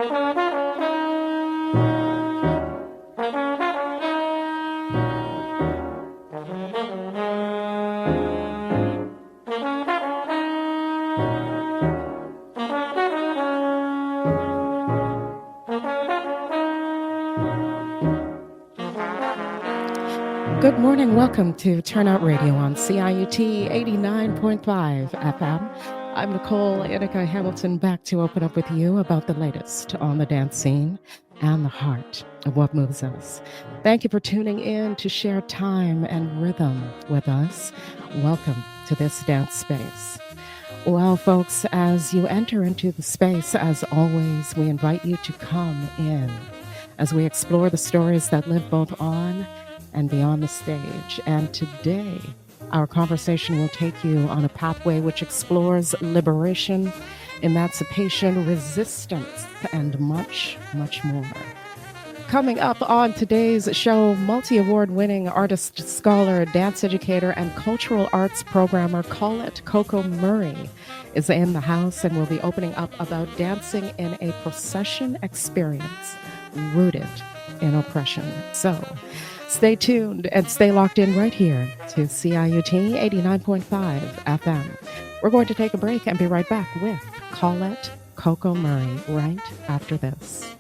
Good morning. Welcome to TUYAIOUT Radio on CIUT 89.5 FM. I'm Nicole Inica Hamilton, back to open up with you about the latest on the dance scene and the heart of what moves us. Thank you for tuning in to share time and rhythm with us. Welcome to this dance space. Well, folks, as you enter into the space, as always, we invite you to come in as we explore the stories that live both on and beyond the stage. And today, our conversation will take you on a pathway which explores liberation, emancipation, resistance, and much, much more. Coming up on today's show, multi-award winning artist, scholar, dance educator, and cultural arts programmer Collette Coco Murray is in the house and will be opening up about dancing in a procession experience rooted in oppression. So, stay tuned and stay locked in right here to CIUT 89.5 FM. We're going to take a break and be right back with Collette Coco Murray right after this.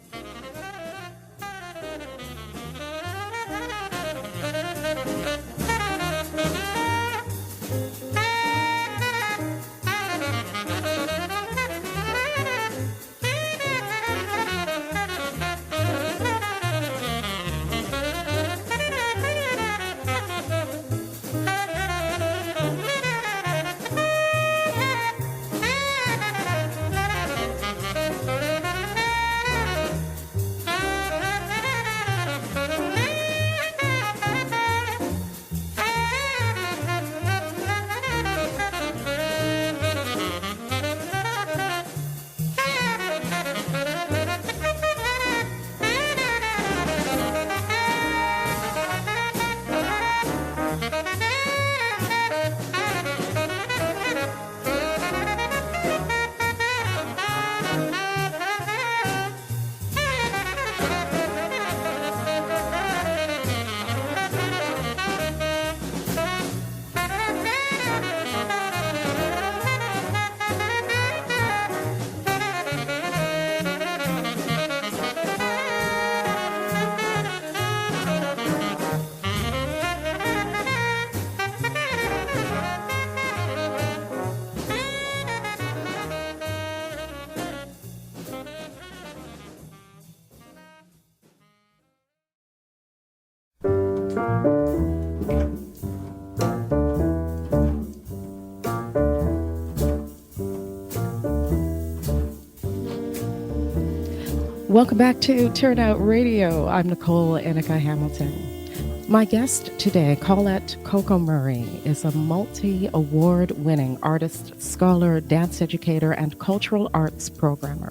Welcome back to TUYAIOUT Radio. I'm Nicole Inica Hamilton. My guest today, Collette Coco Murray, is a multi-award winning artist, scholar, dance educator, and cultural arts programmer.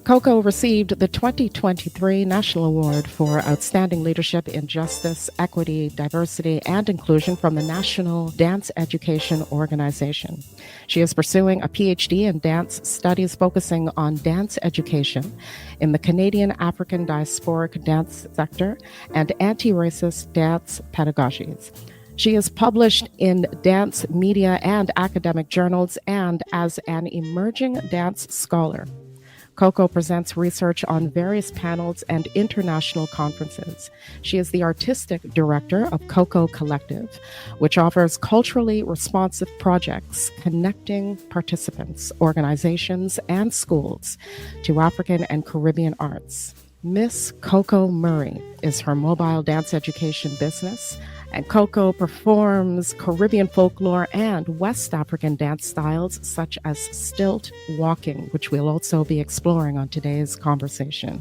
Coco received the 2023 National Award for Outstanding Leadership in Justice, Equity, Diversity, and Inclusion from the National Dance Education Organization. She is pursuing a PhD in dance studies focusing on dance education in the Canadian African diasporic dance sector and anti-racist dance pedagogies. She is published in dance media and academic journals and as an emerging dance scholar. Coco presents research on various panels and international conferences. She is the artistic director of Coco Collective, which offers culturally responsive projects connecting participants, organizations, and schools to African and Caribbean arts. Miss Coco Murray is her mobile dance education business, and Coco performs Caribbean folklore and West African dance styles such as stilt walking, which we'll also be exploring on today's conversation.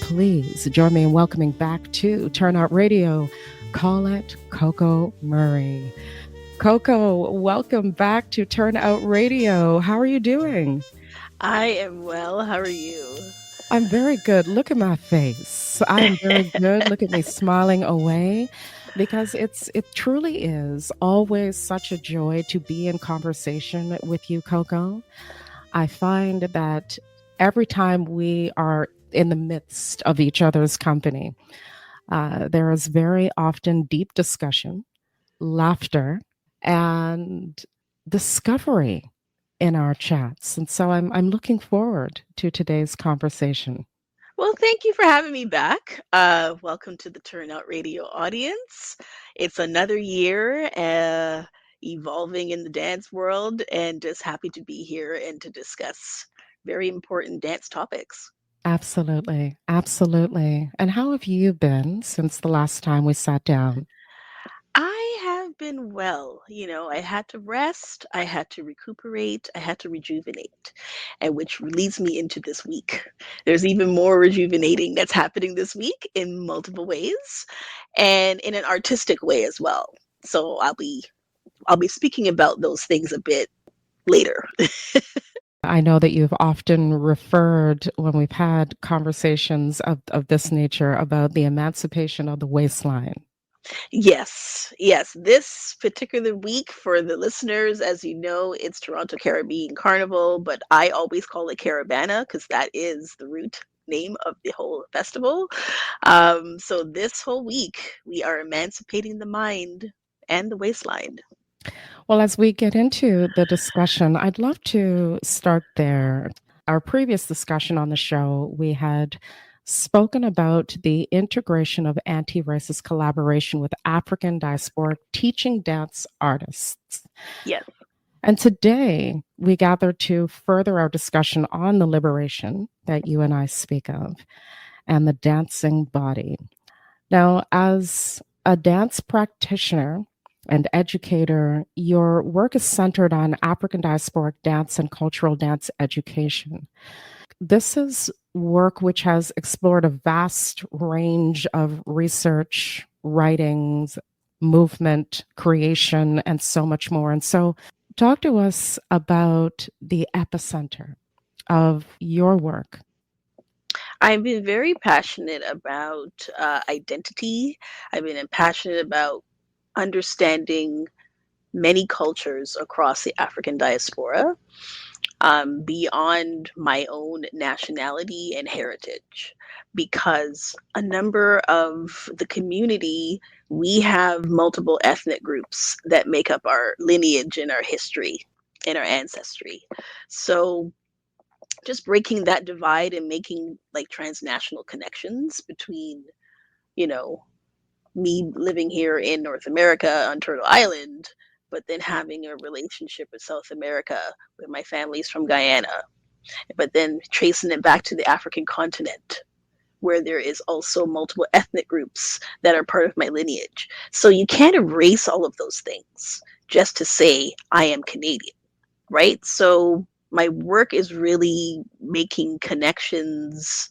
Please join me in welcoming back to TUYAIOUT Radio, Collette Coco Murray. Coco, welcome back to TUYAIOUT Radio. How are you doing? I am well. How are you? I'm very good. Look at my face. I am very good. Look at me smiling away. Because it truly is always such a joy to be in conversation with you, Coco. I find that every time we are in the midst of each other's company. There is very often deep discussion, laughter, and discovery in our chats. And so I'm looking forward to today's conversation. Well, thank you for having me back. Welcome to the Turnout Radio audience. It's another year evolving in the dance world, and just happy to be here and to discuss very important dance topics. Absolutely. Absolutely. And how have you been since the last time we sat down? I have been well. I had to rest, I had to recuperate, I had to rejuvenate, and which leads me into this week. There's even more rejuvenating that's happening this week in multiple ways and in an artistic way as well. So I'll be speaking about those things a bit later. I know that you've often referred when we've had conversations of this nature about the emancipation of the waistline. Yes, yes. This particular week for the listeners, as you know, it's Toronto Caribbean Carnival, but I always call it Caravana because that is the root name of the whole festival. So this whole week, we are emancipating the mind and the waistline. Well, as we get into the discussion, I'd love to start there. Our previous discussion on the show, we had spoken about the integration of anti racist collaboration with African diasporic teaching dance artists. Yes. And today we gather to further our discussion on the liberation that you and I speak of and the dancing body. Now, as a dance practitioner and educator, your work is centered on African diasporic dance and cultural dance education. This is work which has explored a vast range of research, writings, movement, creation, and so much more. And so, talk to us about the epicenter of your work. I've been very passionate about identity. I've been passionate about understanding many cultures across the African diaspora, beyond my own nationality and heritage. Because a number of the community, we have multiple ethnic groups that make up our lineage and our history and our ancestry. So just breaking that divide and making like transnational connections between, you know, me living here in North America on Turtle Island, but then having a relationship with South America, where my family's from Guyana, but then tracing it back to the African continent, where there is also multiple ethnic groups that are part of my lineage. So you can't erase all of those things just to say I am Canadian, right? So my work is really making connections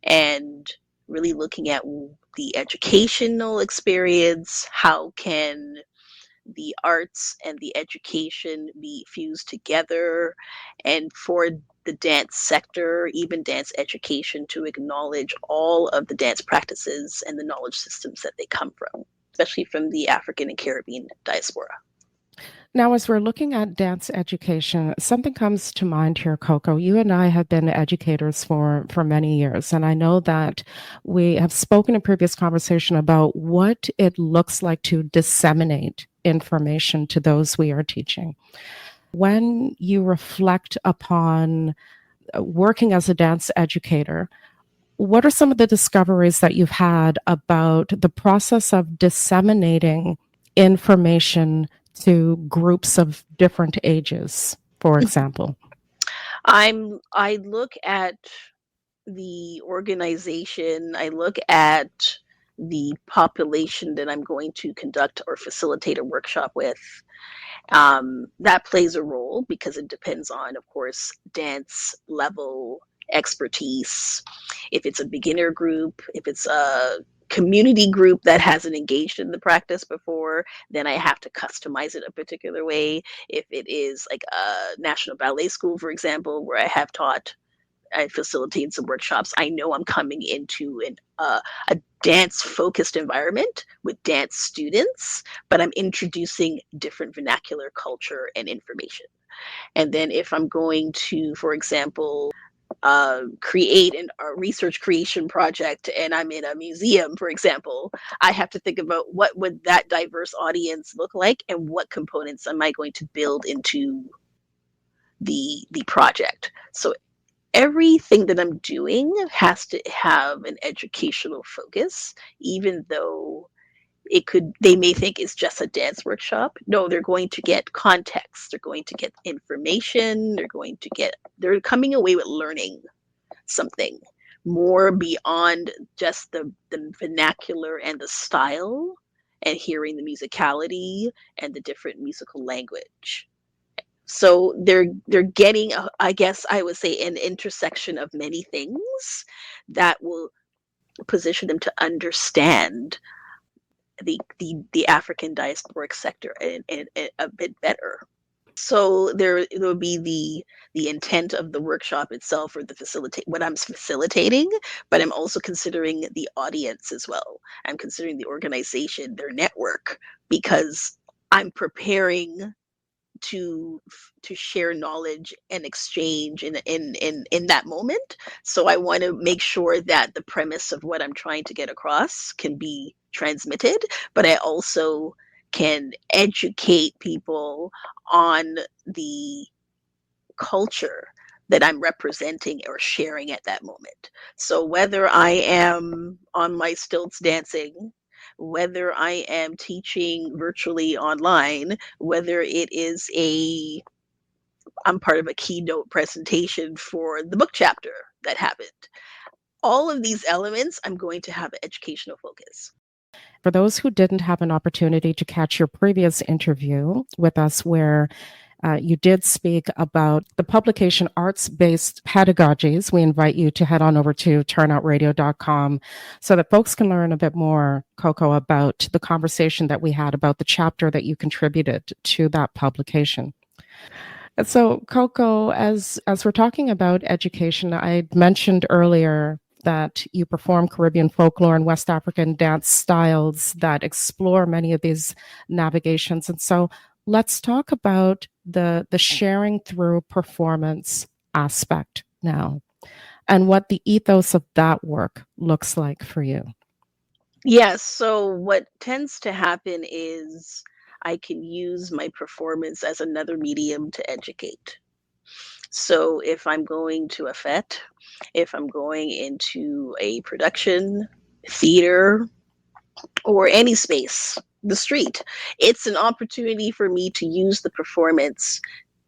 and really looking at the educational experience. How can the arts and the education be fused together, and for the dance sector, even dance education, to acknowledge all of the dance practices and the knowledge systems that they come from, especially from the African and Caribbean diaspora. Now, as we're looking at dance education, something comes to mind here, Coco. You and I have been educators for many years, and I know that we have spoken in previous conversation about what it looks like to disseminate information to those we are teaching. When you reflect upon working as a dance educator, what are some of the discoveries that you've had about the process of disseminating information to groups of different ages, for example? I look at the organization, I look at the population that I'm going to conduct or facilitate a workshop with. That plays a role because it depends on, of course, dance level expertise. If it's a beginner group, if it's a community group that hasn't engaged in the practice before, then I have to customize it a particular way. If it is like a national ballet school, for example, where I facilitated some workshops, I know I'm coming into a dance focused environment with dance students, but I'm introducing different vernacular culture and information. And then if I'm going to, for example, create a research creation project and I'm in a museum, for example, I have to think about what would that diverse audience look like and what components am I going to build into the project. So everything that I'm doing has to have an educational focus, even though they may think it's just a dance workshop. No, they're going to get context, they're going to get information, they're coming away with learning something more beyond just the vernacular and the style and hearing the musicality and the different musical language. So they're getting, I guess I would say, an intersection of many things that will position them to understand the African diasporic sector in a bit better. So there will be the intent of the workshop itself, or what I'm facilitating, but I'm also considering the audience as well. I'm considering the organization, their network, because I'm preparing to share knowledge and exchange in that moment. So I want to make sure that the premise of what I'm trying to get across can be transmitted, but I also can educate people on the culture that I'm representing or sharing at that moment. So whether I am on my stilts dancing, whether I am teaching virtually online, whether I'm part of a keynote presentation for the book chapter that happened. All of these elements, I'm going to have an educational focus. For those who didn't have an opportunity to catch your previous interview with us, where you did speak about the publication arts-based pedagogies, we invite you to head on over to turnout.radio.com so that folks can learn a bit more, Coco, about the conversation that we had about the chapter that you contributed to that publication. So, Coco, as we're talking about education, I mentioned earlier that you perform Caribbean folklore and West African dance styles that explore many of these navigations. And so let's talk about the sharing through performance aspect now and what the ethos of that work looks like for you. Yes. So what tends to happen is I can use my performance as another medium to educate. So if I'm going to a fete, if I'm going into a production, theater, or any space, the street, it's an opportunity for me to use the performance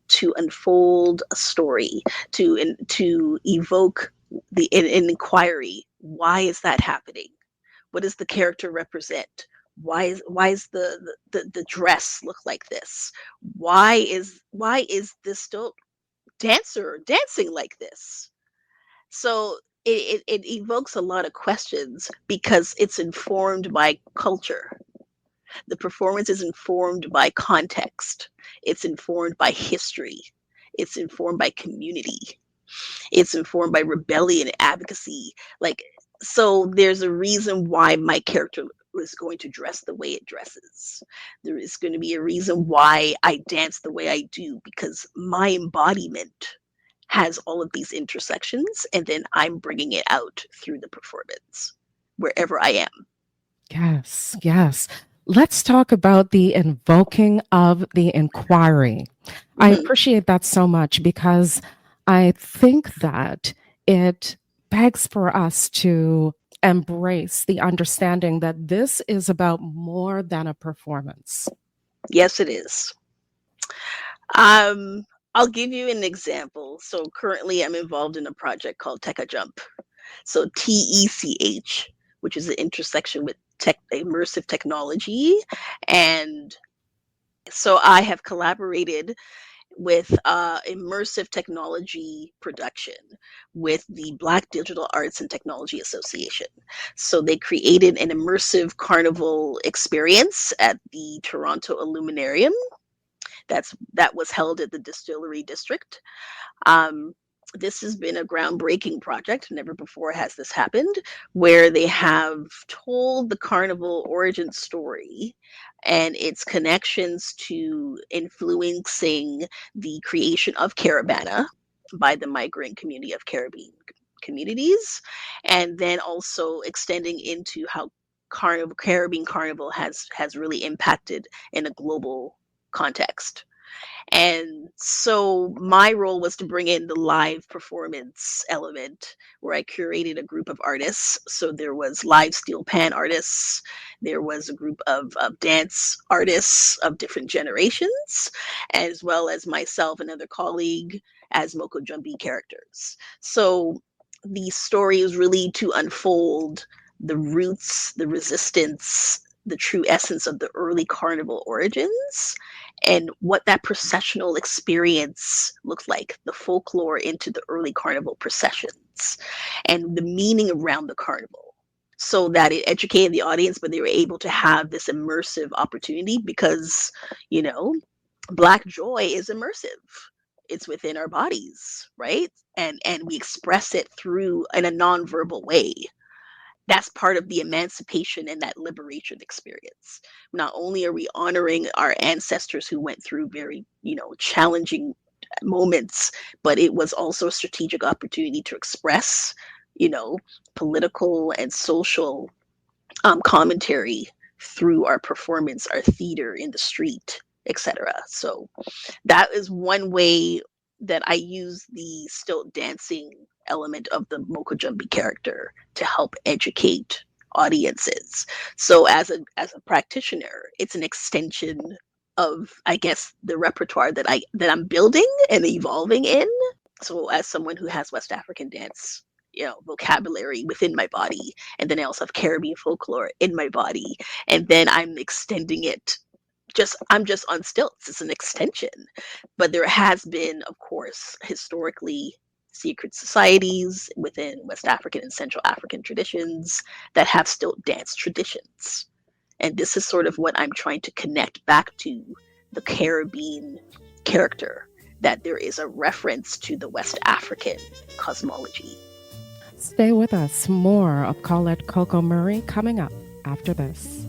to unfold a story, to evoke an inquiry. Why is that happening? What does the character represent? Why is the dress look like this? Why is this still dancer dancing like this? So it evokes a lot of questions because it's informed by culture. The performance is informed by context. It's informed by history. It's informed by community. It's informed by rebellion, advocacy. So there's a reason why my character is going to dress the way it dresses. There is going to be a reason why I dance the way I do, because my embodiment has all of these intersections, and then I'm bringing it out through the performance wherever I am. Yes, yes. Let's talk about the invoking of the inquiry. Mm-hmm. I appreciate that so much because I think that it begs for us to embrace the understanding that this is about more than a performance. Yes, it is. I'll give you an example. So currently I'm involved in a project called Tech a Jump. So TECH, which is an intersection with immersive technology. And so I have collaborated with immersive technology production with the Black Digital Arts and Technology Association. So they created an immersive carnival experience at the Toronto Illuminarium. That was held at the Distillery District. This has been a groundbreaking project. Never before has this happened, where they have told the carnival origin story and its connections to influencing the creation of Caravana by the migrant community of Caribbean communities, and then also extending into how Caribbean Carnival has really impacted in a global context. And so my role was to bring in the live performance element where I curated a group of artists. So there was live steel pan artists, there was a group of dance artists of different generations, as well as myself and another colleague as Moko Jumbi characters. So the story is really to unfold the roots, the resistance, the true essence of the early carnival origins and what that processional experience looked like, the folklore into the early carnival processions and the meaning around the carnival, so that it educated the audience, but they were able to have this immersive opportunity because, you know, Black joy is immersive. It's within our bodies, right? And we express it through in a nonverbal way. That's part of the emancipation and that liberation experience. Not only are we honoring our ancestors who went through very, challenging moments, but it was also a strategic opportunity to express, political and social commentary through our performance, our theater in the street, etc. So that is one way that I use the stilt dancing element of the Mokojumbi character to help educate audiences. So as a practitioner, it's an extension of, I guess, the repertoire that I'm building and evolving in. So as someone who has West African dance, vocabulary within my body, and then I also have Caribbean folklore in my body, and then I'm extending it. I'm just on stilts. It's an extension. But there has been, of course, historically secret societies within West African and Central African traditions that have stilt dance traditions. And this is sort of what I'm trying to connect back to the Caribbean character, that there is a reference to the West African cosmology. Stay with us. More of Collette Coco Murray coming up after this.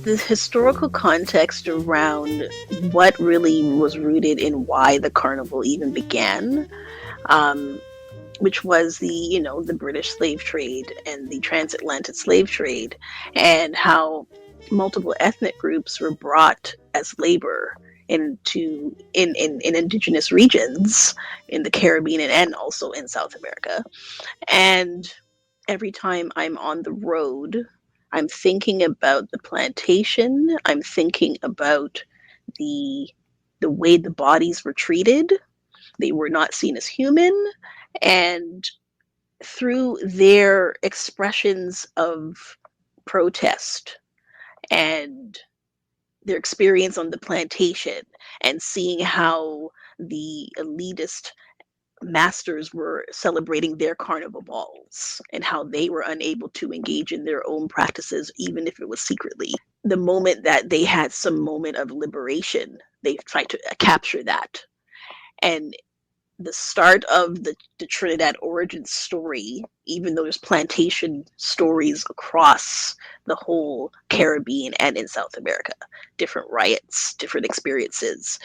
the historical context around what really was rooted in why the carnival even began, um, which was the British slave trade and the transatlantic slave trade, and how multiple ethnic groups were brought as labor in indigenous regions in the Caribbean and also in South America. And every time I'm on the road, I'm thinking about the plantation. I'm thinking about the the way the bodies were treated. They were not seen as human, and through their expressions of protest and their experience on the plantation, and seeing how the elitist masters were celebrating their carnival balls and how they were unable to engage in their own practices, even if it was secretly. The moment that they had some moment of liberation, they tried to capture that. And the start of the Trinidad origin story, even though there's plantation stories across the whole Caribbean and in South America, different riots, different experiences,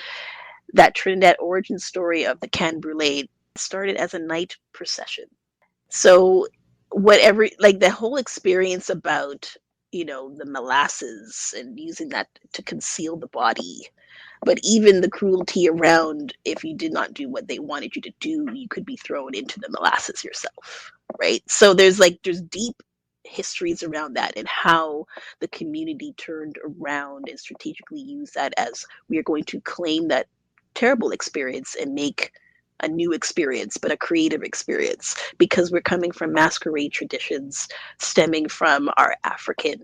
that Trinidad origin story of the Can Brûlé started as a night procession. So whatever, like the whole experience about, the molasses and using that to conceal the body, but even the cruelty around, if you did not do what they wanted you to do, you could be thrown into the molasses yourself, right? So there's deep histories around that, and how the community turned around and strategically used that as, we are going to claim that terrible experience and make a new experience, but a creative experience, because we're coming from masquerade traditions stemming from our African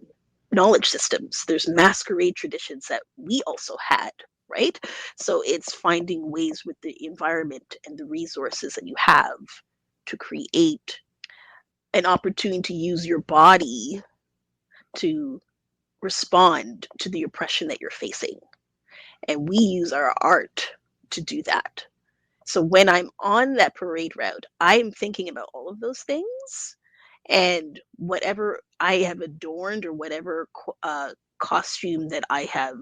knowledge systems. There's masquerade traditions that we also had, right? So it's finding ways with the environment and the resources that you have to create an opportunity to use your body to respond to the oppression that you're facing. And we use our art to do that. So when I'm on that parade route, I'm thinking about all of those things, and whatever I have adorned, or whatever costume that I have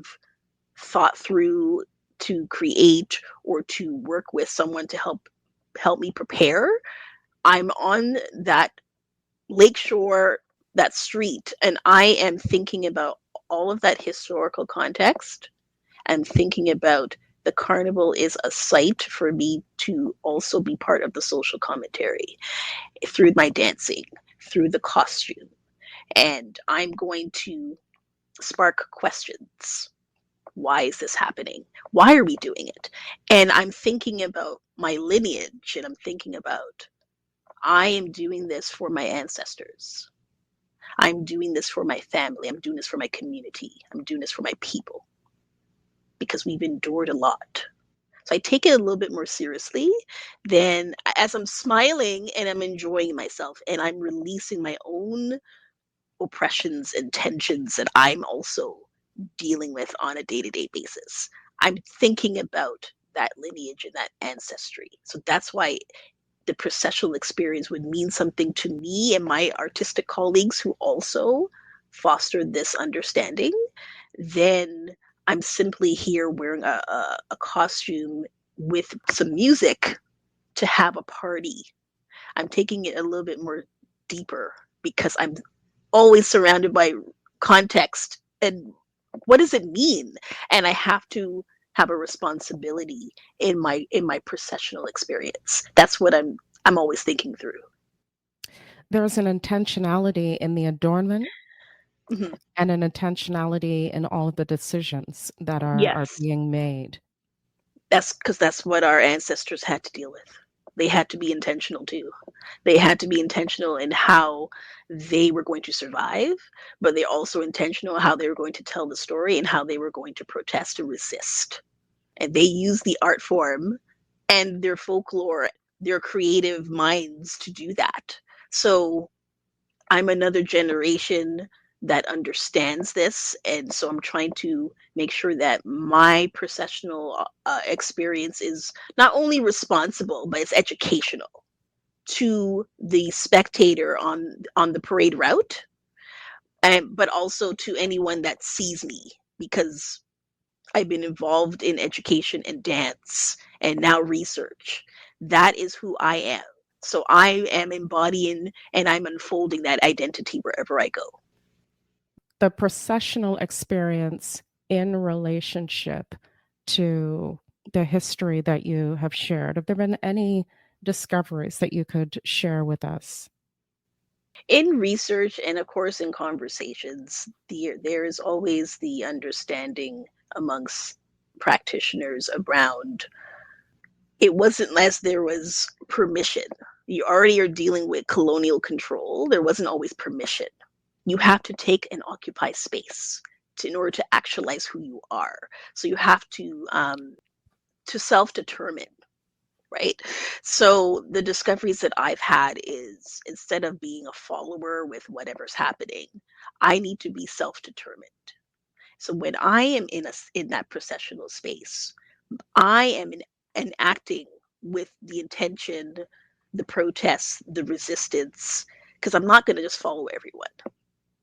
thought through to create, or to work with someone to help me prepare, I'm on that lakeshore, that street, and I am thinking about all of that historical context. I'm thinking about the carnival is a site for me to also be part of the social commentary through my dancing, through the costume. And I'm going to spark questions. Why is this happening? Why are we doing it? And I'm thinking about my lineage, and I'm thinking about, I am doing this for my ancestors. I'm doing this for my family. I'm doing this for my community. I'm doing this for my people, because we've endured a lot. So I take it a little bit more seriously than, as I'm smiling and I'm enjoying myself and I'm releasing my own oppressions and tensions that I'm also dealing with on a day-to-day basis. I'm thinking about that lineage and that ancestry. So that's why the processional experience would mean something to me and my artistic colleagues who also foster this understanding. Then I'm simply here wearing a costume with some music to have a party. I'm taking it a little bit more deeper, because I'm always surrounded by context and what does it mean? And I have to have a responsibility in my processional experience. That's what I'm always thinking through. There's an intentionality in the adornment, Mhm. and an intentionality in all of the decisions that are Yes. being made. That's because that's what our ancestors had to deal with. They had to be intentional too. They had to be intentional in how they were going to survive, but they're also intentional how they were going to tell the story and how they were going to protest and resist. And they use the art form and their folklore, their creative minds to do that. So I'm another generation that understands this, and so I'm trying to make sure that my processional experience is not only responsible, but it's educational to the spectator on the parade route, but also to anyone that sees me, because I've been involved in education and dance and now research. That is who I am. So I am embodying and I'm unfolding that identity wherever I go. The processional experience in relationship to the history that you have shared, have there been any discoveries that you could share with us? In research and of course in conversations, there is always the understanding amongst practitioners around it wasn't unless there was permission. You already are dealing with colonial control. There wasn't always permission. You have to take and occupy space in order to actualize who you are. So you have to self-determine, right? So the discoveries that I've had is instead of being a follower with whatever's happening, I need to be self-determined. So when I am in that processional space, I am enacting with the intention, the protest, the resistance, because I'm not going to just follow everyone,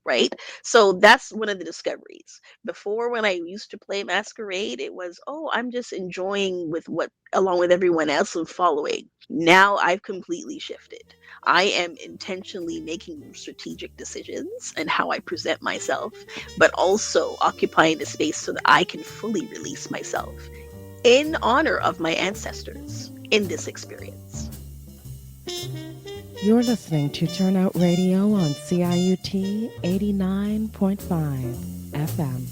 right? So that's one of the discoveries. Before, when I used to play masquerade, it was, oh, I'm just enjoying with what, along with everyone else and following. Now I've completely shifted. I am intentionally making strategic decisions and how I present myself, but also occupying the space so that I can fully release myself in honor of my ancestors in this experience. You're listening to Turnout Radio on CIUT 89.5 FM.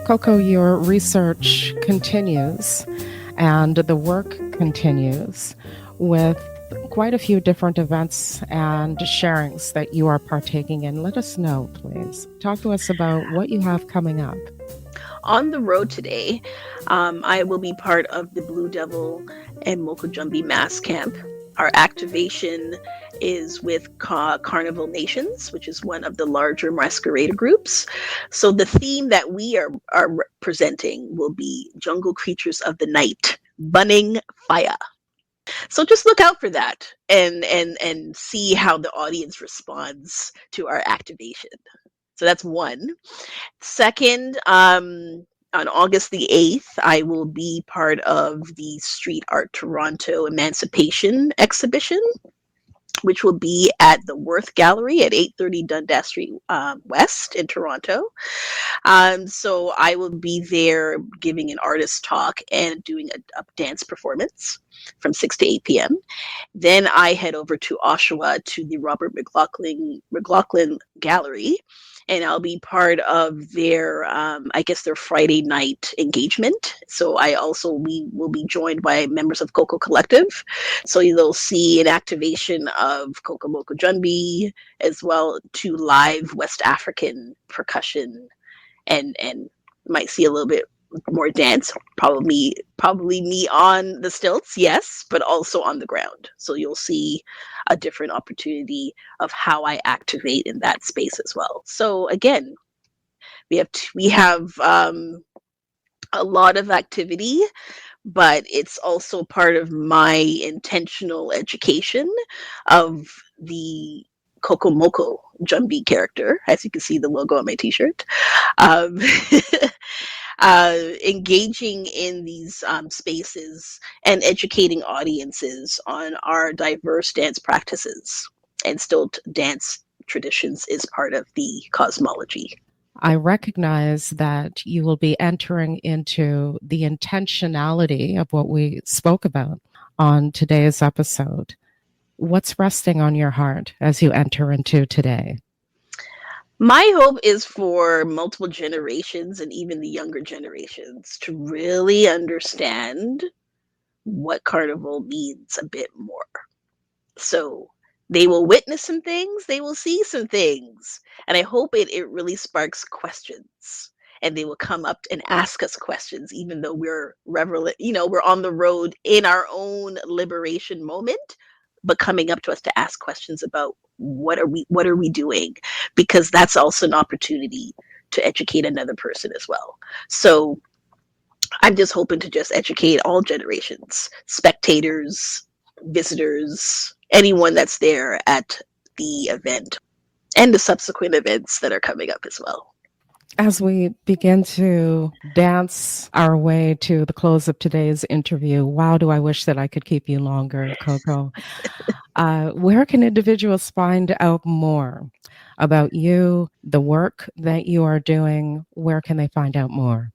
Coco, your research continues and the work continues with quite a few different events and sharings that you are partaking in. Let us know, please. Talk to us about what you have coming up. On the road today, I will be part of the Blue Devil and Mokojumbi Mass Camp. Our activation is with Carnival Nations, which is one of the larger masquerader groups. So the theme that we are presenting will be Jungle Creatures of the Night, Bunning Fire. So just look out for that and see how the audience responds to our activation. So that's one. Second, on August the 8th, I will be part of the Street Art Toronto Emancipation exhibition, which will be at the Worth Gallery at 830 Dundas Street West in Toronto. So I will be there giving an artist talk and doing a dance performance from 6 to 8 p.m. Then I head over to Oshawa to the Robert McLaughlin Gallery, and I'll be part of their, I guess, their Friday night engagement. So we will be joined by members of Coco Collective. So you'll see an activation of Coco Mokojumbi, as well to live West African percussion, and might see a little bit more dance, probably me on the stilts, yes, but also on the ground. So you'll see a different opportunity of how I activate in that space as well. So again, We have a lot of activity, but it's also part of my intentional education of the Kokomoko Jumbi character, as you can see the logo on my t-shirt. Um, engaging in these spaces and educating audiences on our diverse dance practices and still dance traditions is part of the cosmology. I recognize that you will be entering into the intentionality of what we spoke about on today's episode. What's resting on your heart as you enter into today? My hope is for multiple generations and even the younger generations to really understand what carnival means a bit more. So they will witness some things, they will see some things. And I hope it really sparks questions. And they will come up and ask us questions, even though we're we're on the road in our own liberation moment, but coming up to us to ask questions about what are we doing? Because that's also an opportunity to educate another person as well. So I'm just hoping to just educate all generations, spectators, visitors, anyone that's there at the event and the subsequent events that are coming up as well. As we begin to dance our way to the close of today's interview, wow, do I wish that I could keep you longer, Coco. Where can individuals find out more about you, the work that you are doing? Where can they find out more?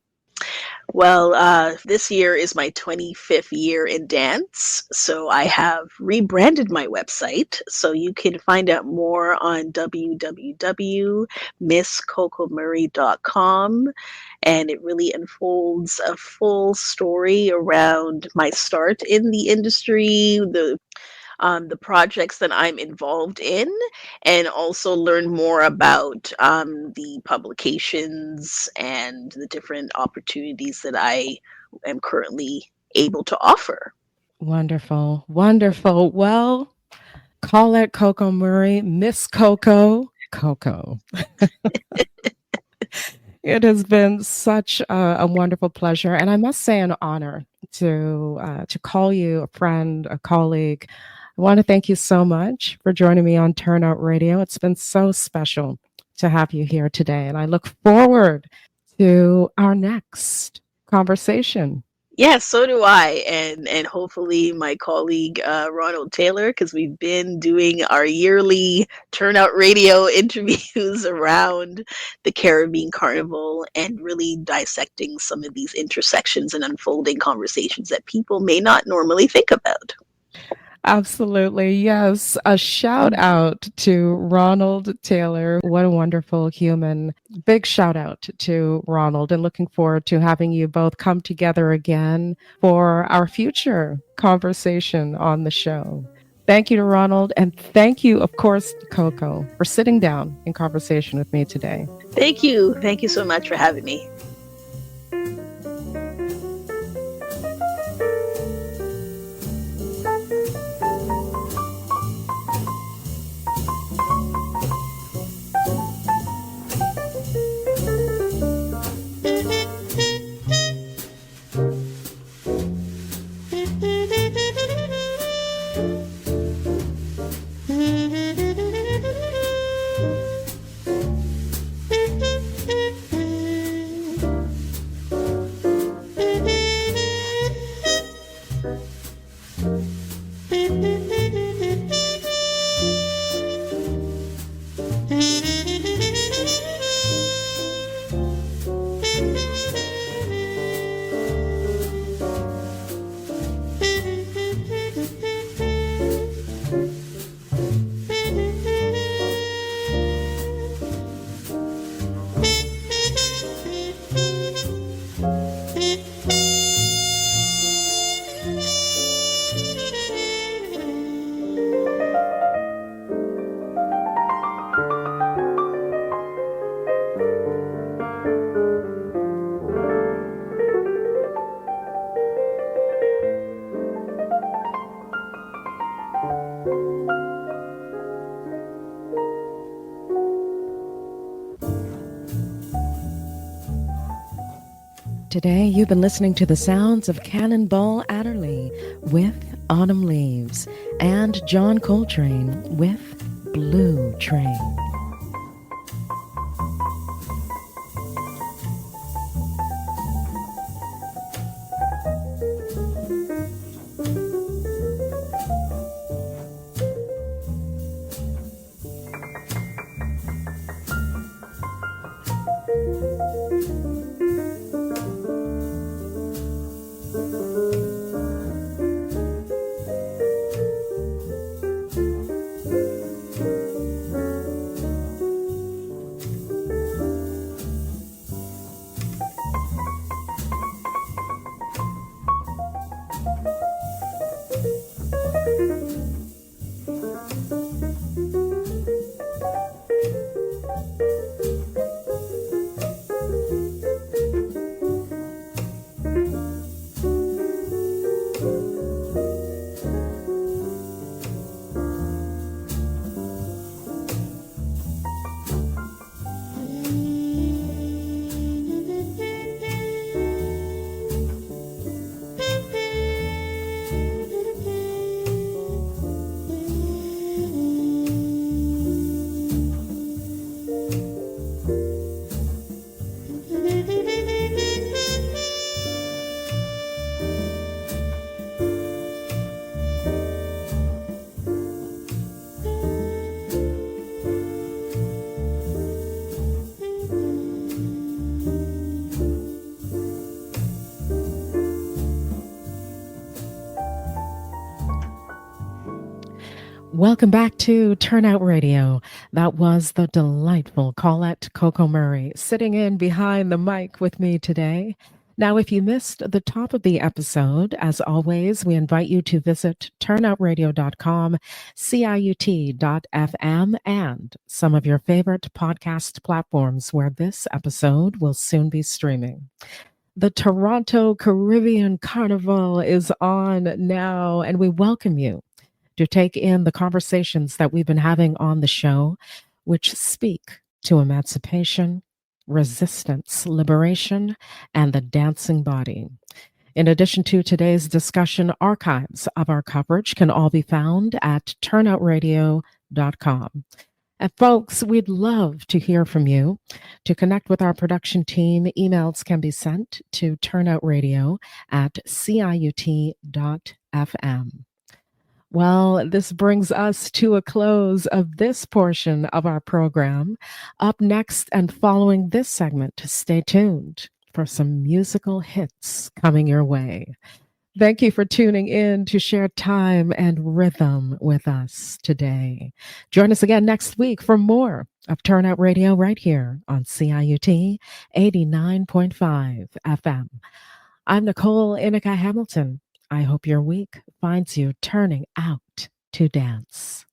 Well, this year is my 25th year in dance, so I have rebranded my website. So you can find out more on www.misscocomurray.com, and it really unfolds a full story around my start in the industry, the projects that I'm involved in, and also learn more about the publications and the different opportunities that I am currently able to offer. Wonderful, wonderful. Well, Collette Coco Murray, Miss Coco, Coco. It has been such a wonderful pleasure, and I must say, an honor to call you a friend, a colleague. I want to thank you so much for joining me on Turnout Radio. It's been so special to have you here today, and I look forward to our next conversation. Yeah, so do I, and hopefully my colleague Ronald Taylor, because we've been doing our yearly Turnout Radio interviews around the Caribbean Carnival and really dissecting some of these intersections and unfolding conversations that people may not normally think about. Absolutely. Yes. A shout out to Ronald Taylor. What a wonderful human. Big shout out to Ronald, and looking forward to having you both come together again for our future conversation on the show. Thank you to Ronald, and thank you, of course, to Coco, for sitting down in conversation with me today. Thank you. Thank you so much for having me. Today, you've been listening to the sounds of Cannonball Adderley with Autumn Leaves and John Coltrane with Blue Train. Welcome back to Turnout Radio. That was the delightful Collette Coco Murray sitting in behind the mic with me today. Now, if you missed the top of the episode, as always, we invite you to visit turnoutradio.com, ciut.fm, and some of your favorite podcast platforms where this episode will soon be streaming. The Toronto Caribbean Carnival is on now, and we welcome you to take in the conversations that we've been having on the show, which speak to emancipation, resistance, liberation, and the dancing body. In addition to today's discussion, archives of our coverage can all be found at turnoutradio.com. And folks, we'd love to hear from you. To connect with our production team, emails can be sent to turnoutradio@ciut.fm. Well, this brings us to a close of this portion of our program. Up next and following this segment, stay tuned for some musical hits coming your way. Thank you for tuning in to share time and rhythm with us today. Join us again next week for more of Turnout Radio right here on CIUT 89.5 FM. I'm Nicole Inica Hamilton. I hope your week finds you turning out to dance.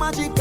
Magic